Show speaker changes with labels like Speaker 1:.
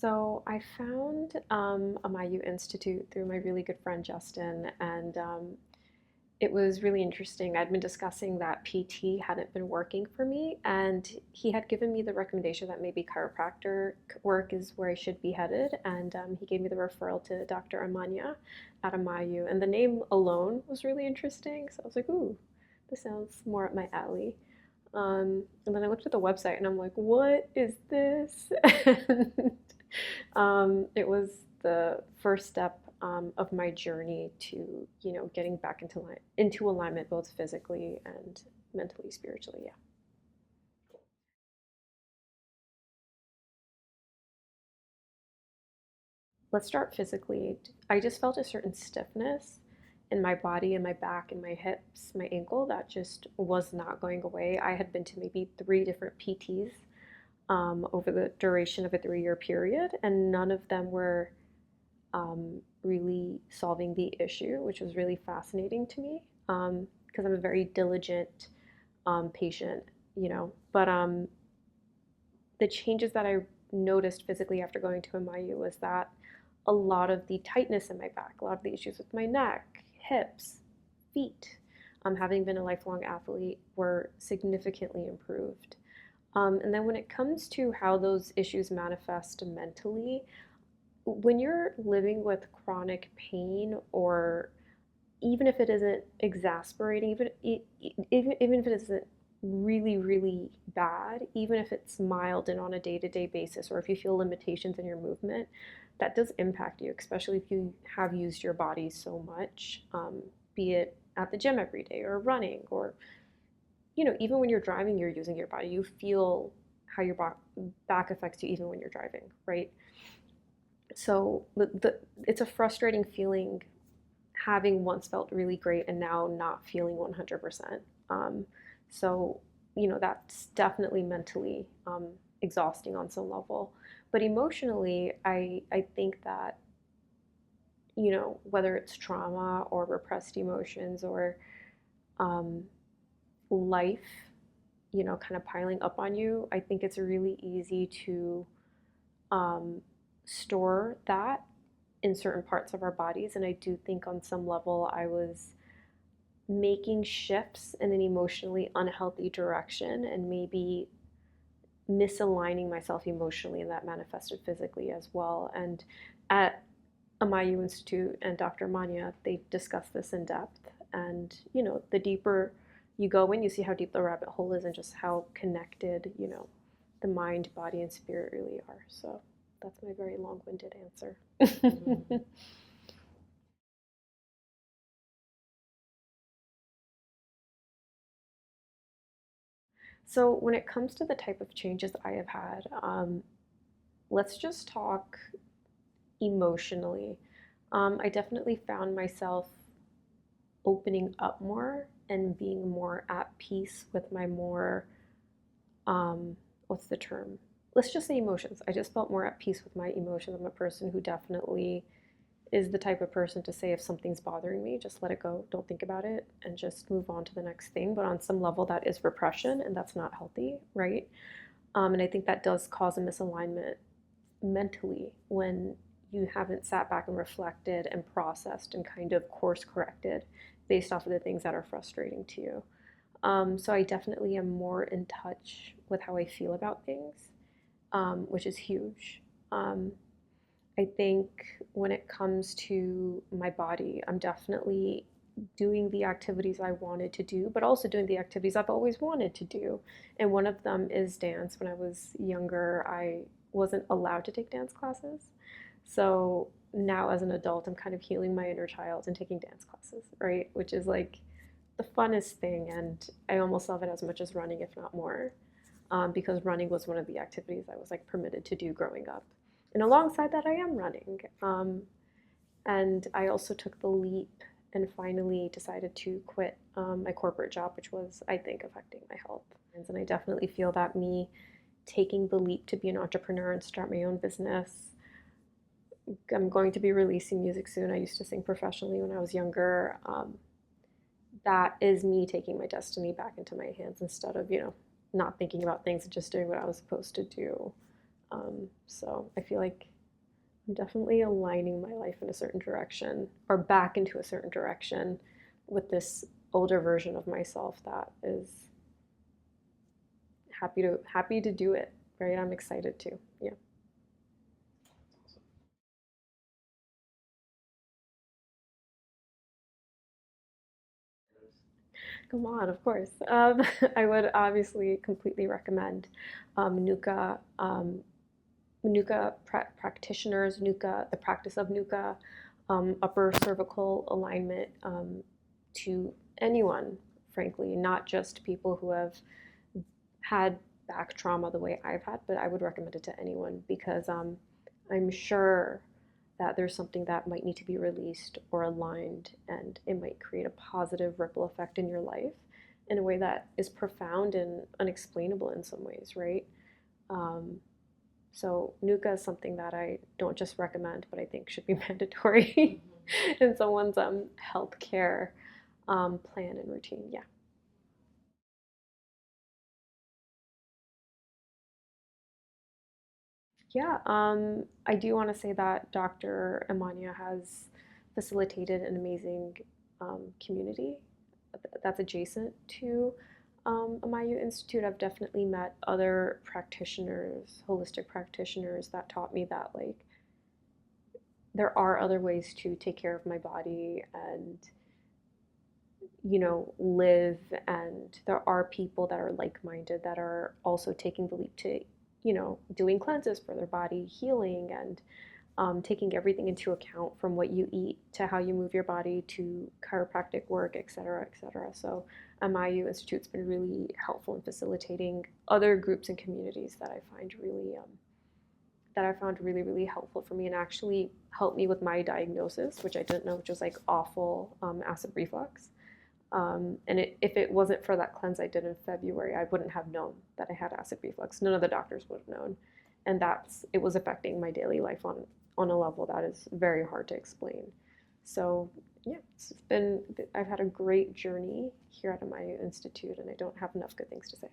Speaker 1: So I found AMAYU Institute through my really good friend Justin, and it was really interesting. I'd been discussing that PT hadn't been working for me, and he had given me the recommendation that maybe chiropractor work is where I should be headed, and he gave me the referral to Dr. Imana at AMAYU, and the name alone was really interesting. So I was like, ooh, this sounds more up my alley. And then I looked at the website and I'm like, what is this? And it was the first step of my journey to, getting back into alignment both physically and mentally, spiritually. Yeah. Let's start physically. I just felt a certain stiffness in my body and my back and my hips, my ankle that just was not going away. I had been to maybe three different PTs over the duration of a 3-year period, and none of them were really solving the issue, which was really fascinating to me because I'm a very diligent patient, But the changes that I noticed physically after going to AMAYU was that a lot of the tightness in my back, a lot of the issues with my neck, hips, feet, having been a lifelong athlete, were significantly improved. And then when it comes to how those issues manifest mentally, when you're living with chronic pain, or even if it isn't exasperating, even if it isn't really, really bad, even if it's mild and on a day-to-day basis, or if you feel limitations in your movement, that does impact you, especially if you have used your body so much, be it at the gym every day or running, or even when you're driving, you're using your body. You feel how your back affects you even when you're driving, right? So it's a frustrating feeling having once felt really great and now not feeling 100%. So, that's definitely mentally exhausting on some level. But emotionally, I think that, whether it's trauma or repressed emotions or um, life, kind of piling up on you, I think it's really easy to um, store that in certain parts of our bodies. And I do think on some level I was making shifts in an emotionally unhealthy direction and maybe misaligning myself emotionally, and that manifested physically as well. And at AMAYU Institute and Dr. Manya, they discuss this in depth. And, the deeper you go in, you see how deep the rabbit hole is and just how connected, the mind, body, and spirit really are. So that's my very long-winded answer. So when it comes to the type of changes I have had, let's just talk emotionally. I definitely found myself opening up more and being more at peace with my more, what's the term? Let's just say emotions. I just felt more at peace with my emotions. I'm a person who definitely is the type of person to say if something's bothering me, just let it go, don't think about it, and just move on to the next thing. But on some level, that is repression, and that's not healthy, right? And I think that does cause a misalignment mentally when you haven't sat back and reflected and processed and kind of course corrected based off of the things that are frustrating to you. So I definitely am more in touch with how I feel about things, which is huge. I think when it comes to my body, I'm definitely doing the activities I wanted to do, but also doing the activities I've always wanted to do. And one of them is dance. When I was younger, I wasn't allowed to take dance classes. So now as an adult, I'm kind of healing my inner child and taking dance classes, right? Which is like the funnest thing. And I almost love it as much as running, if not more, because running was one of the activities I was like permitted to do growing up. And alongside that, I am running. And I also took the leap and finally decided to quit my corporate job, which was, I think, affecting my health. And I definitely feel that me taking the leap to be an entrepreneur and start my own business. I'm going to be releasing music soon. I used to sing professionally when I was younger. That is me taking my destiny back into my hands instead of, not thinking about things and just doing what I was supposed to do. So I feel like I'm definitely aligning my life in a certain direction or back into a certain direction with this older version of myself that is happy to do it, right? I'm excited to. Yeah. Come on, of course. I would obviously completely recommend NUCCA, practitioners, NUCCA, the practice of NUCCA, upper cervical alignment to anyone, frankly, not just people who have had back trauma the way I've had, but I would recommend it to anyone because I'm sure that there's something that might need to be released or aligned, and it might create a positive ripple effect in your life in a way that is profound and unexplainable in some ways, right? Um, so NUCCA is something that I don't just recommend, but I think should be mandatory in someone's healthcare plan and routine. Yeah. Yeah, I do want to say that Dr. Imana has facilitated an amazing community that's adjacent to AMAYU Institute. I've definitely met other practitioners, holistic practitioners, that taught me that like there are other ways to take care of my body and live, and there are people that are like-minded that are also taking the leap to doing cleanses for their body, healing, and taking everything into account from what you eat to how you move your body to chiropractic work, et cetera, et cetera. So MIU Institute's been really helpful in facilitating other groups and communities that I found really, really helpful for me and actually helped me with my diagnosis, which I didn't know, which was like awful acid reflux. If it wasn't for that cleanse I did in February, I wouldn't have known that I had acid reflux. None of the doctors would have known. And it was affecting my daily life on a level that is very hard to explain. So yeah, I've had a great journey here at AMAYU Institute, and I don't have enough good things to say.